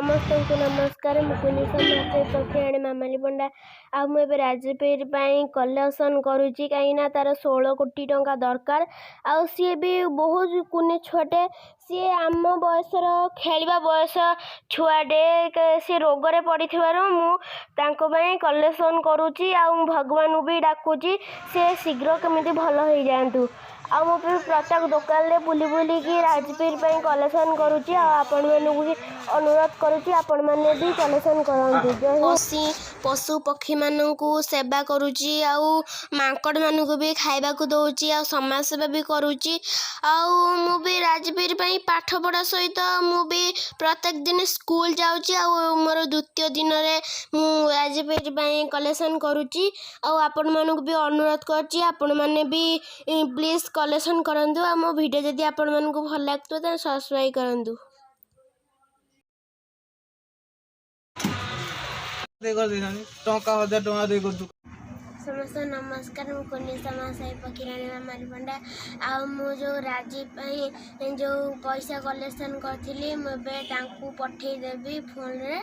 समस्त को नमस्कार मुकुनी समाज पक्षी मामाली पंडा आबे राजपीर कलेक्शन करुच्ची कहीं तार 16 कोटी टंका दरकार आउ सी भी बहुत कुनी छुआटे सी आम बयसर खेलवा बयस छुआटे सी रोगरे पड़ी मुझे कलेक्शन करुच्ची भगवान भी डाकुची सी शीघ्र केमी भल हो जातु आ प्रत्येक दुकान में बुली बुलिकी राजपीर कलेक्शन करुच्ची आपण मानू भी अनुरोध करुच्ची आपण मैंने भी कलेक्शन करंतु पशु पक्षी मानू सेवा करुच्ची आउ मांकड़ मानू भी खाइबा को दौची आ समाज सेवा भी करुच्ची आउ भी राजपीर पाठ पढ़ा सहित भी प्रत्येक दिन स्कूल जाऊँगी मोर द्वितीय दिन में मु राजपीर कलेक्शन करुच्ची आपण मानू भी अनुरोध करची आपण मैंने भी प्लीज कलेक्शन करंतु आ मो वीडियो जदि आपण मानू भल लगतो तो सब्सक्राइब करंतु। समस्त नमस्कार मुझे समाज पक्षीराणी मामाली पंडा आउ जो राजी जो पैसा कलेक्शन करी मुझे पठेदेवी फोन रे।